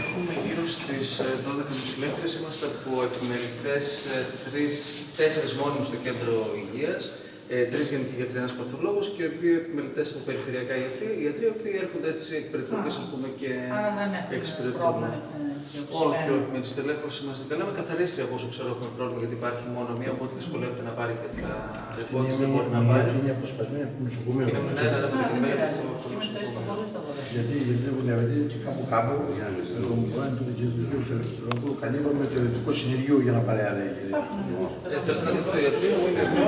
Έχουμε γύρω στις 12 νοσηλεύτριες. Είμαστε από επιμελητές 4 μόνιμους στο κέντρο υγείας, 3 γενικοί γιατροί, ένας παθολόγος και 2 επιμελητές από περιφερειακά ιατροί, οι οποίοι έρχονται έτσι εκ περιτροπής και εξυπηρετούν. Όχι, όχι, με τη στελέχωση είμαστε καλά. Με καθαρίστρια, από όσο ξέρω, έχουμε πρόβλημα γιατί υπάρχει μόνο μία, οπότε δυσκολεύεται να πάρει και τα ρεπόρτες, δεν μπορεί να πάρει. Είναι αποσπασμένη από το νοσοκομείο. Είναι γιατί έχω διαβετεί και κάπου μου πάνε το δικαιωτικό φελετρόπο, καλύπτω με το ειδικό συνεργείο για να πάρει άδεια. Θέλω να δείτε το ιατρείο μου, είναι εδώ.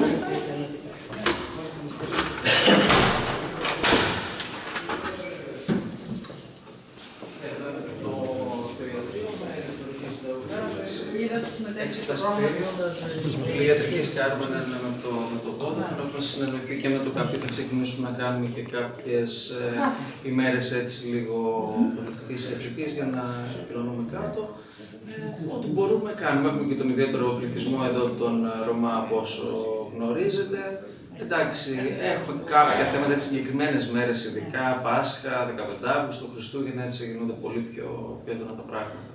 Εξεταστήριο, η ιατρική σκάρμα είναι με το Vodafone, έχουμε συνεννοηθεί και με το ΚΑΠΗ, θα ξεκινήσουμε να κάνουμε και κάποιες ημέρες έτσι λίγο προτακτικής ιατρικής για να επικοινωνούμε κάτω. Ό,τι μπορούμε κάνουμε, έχουμε και τον ιδιαίτερο πληθυσμό εδώ των Ρωμά από όσο γνωρίζετε. Εντάξει, έχουμε κάποια θέματα έτσι συγκεκριμένες μέρες, ειδικά Πάσχα, 15 Αύγουστο, Χριστούγεννα, έτσι γίνονται πολύ πιο έντονα τα πράγματα.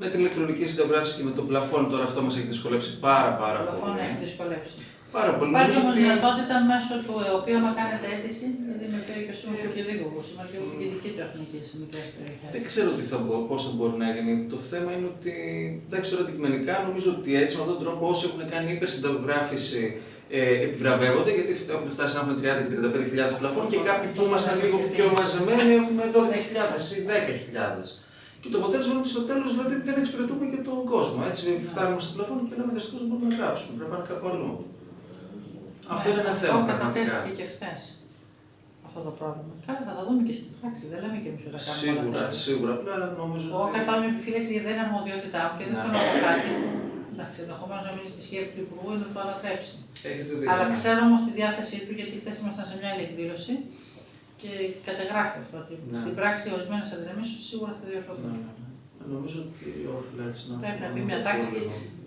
Με την ηλεκτρονική συνταγογράφηση και με το πλαφόν, τώρα αυτό μας έχει δυσκολέψει πάρα πολύ. Το πλαφόν έχει δυσκολέψει. Πάρα πολύ. Υπάρχει όμως δυνατότητα μέσω του ΕΟΠΗ, άμα κάνετε αίτηση, γιατί με πήρε και ο Σύμβουλος του Κεδίγωγου, σήμερα και η δική του εθνική σε μικρές περιοχές. Δεν ξέρω πώς θα μπορεί να γίνει. Το θέμα είναι ότι, εντάξει, τώρα αντικειμενικά νομίζω ότι έτσι με αυτόν τον τρόπο όσοι έχουν κάνει υπερσυνταγογράφηση επιβραβεύονται, γιατί έχουν φτάσει να έχουμε 30 και 35.000 πλαφόν και κάποιοι που ήμασταν λίγο πιο μαζεμένοι έχουμε 12.000 ή 10.000. Και το αποτέλεσμα είναι ότι στο τέλος δηλαδή δεν εξυπηρετούμε και τον κόσμο. Έτσι φτάνουμε στο πλαφόν και λέμε δυστυχώς μπορούμε να γράψουμε. Πρέπει να πάνε κάπου αλλού. Αυτό είναι ένα θέμα. Κατατέθηκε και χθες αυτό το πρόβλημα. Κάτι θα τα δούμε και στην πράξη. Δεν λέμε και εμείς ότι θα κάνουμε. Σίγουρα, σίγουρα. Απλά νομίζω ότι. Εγώ κατάλαβα μια επιφύλαξη γιατί δεν είναι αρμοδιότητά μου και δεν θέλω να πω κάτι. Εντάξει, ενδεχομένως να μείνει στη σκέψη του Υπουργού ή να το ανατρέψει. Αλλά ξέρω όμως τη διάθεσή του γιατί χθες ήμασταν σε μια άλλη εκδήλωση. Και καταγράφει αυτό ότι στην πράξη ορισμένες αδυναμίες σίγουρα θα διορθωθούν. Νομίζω ότι όφιλα έτσι να. Πρέπει να μπει μια τάξη.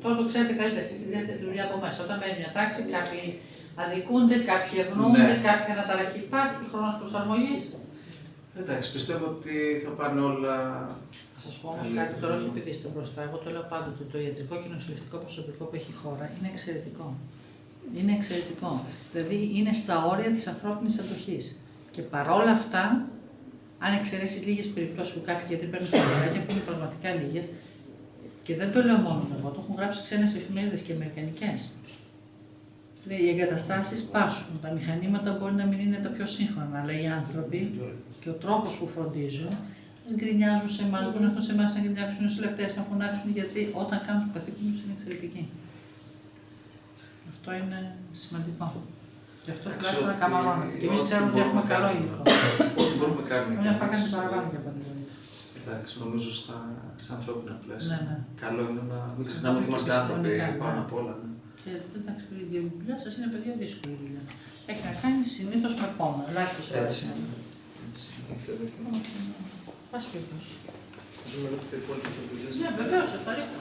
Τώρα το ξέρετε καλύτερα, εσείς τη ξέρετε τη δουλειά από μέσα. Όταν μπαίνει μια τάξη, κάποιοι αδικούνται, κάποιοι ευνοούνται, κάποια αναταραχή υπάρχει, χρόνος προσαρμογής. Εντάξει, πιστεύω ότι θα πάνε όλα. Θα σας πω όμως κάτι τώρα, όχι επειδή είστε μπροστά. Εγώ το λέω πάντοτε, το ιατρικό και νοσηλευτικό προσωπικό που έχει η χώρα είναι εξαιρετικό. Είναι εξαιρετικό. Δηλαδή είναι στα όρια της ανθρώπινης αντοχής. Και παρόλα αυτά, αν εξαιρέσει λίγες περιπτώσεις που κάποιοι γιατροί παίρνουν στα χωράκια, που είναι πραγματικά λίγες, και δεν το λέω μόνο εγώ, το έχουν γράψει ξένες εφημερίδες και αμερικανικές. Οι εγκαταστάσεις πάσχουν, τα μηχανήματα μπορεί να μην είναι τα πιο σύγχρονα, αλλά οι άνθρωποι και ο τρόπος που φροντίζουν, γκρινιάζουν σε εμάς, μπορεί να έρθουν σε εμάς να γκρινιάξουν οι νοσηλευτές, να φωνάξουν γιατί όταν κάνουν το καθήκον τους είναι εξαιρετικοί. Αυτό είναι σημαντικό. Γι' αυτό τουλάχιστον να καμαρώνουμε. Και εμείς ξέρουμε ότι έχουμε καλό υλικό. Ό,τι μπορούμε να κάνουμε. Μια φορά κάνει παραπάνω για παντού. Εντάξει, νομίζω σε ανθρώπινα πλαίσια. Ναι, ναι. Καλό είναι να μην ξεχνάμε ότι είμαστε άνθρωποι πάνω απ' όλα. Και εντάξει, η δουλειά σας είναι παιδιά δύσκολη δουλειά. Έχει να κάνει συνήθως με πόνο, ελάχιστος φορές. Έτσι. Πας και πώς. Ζούμε εδώ και υπόλοιπες δουλειές. Ναι, βεβαίως, ευχαριστώ.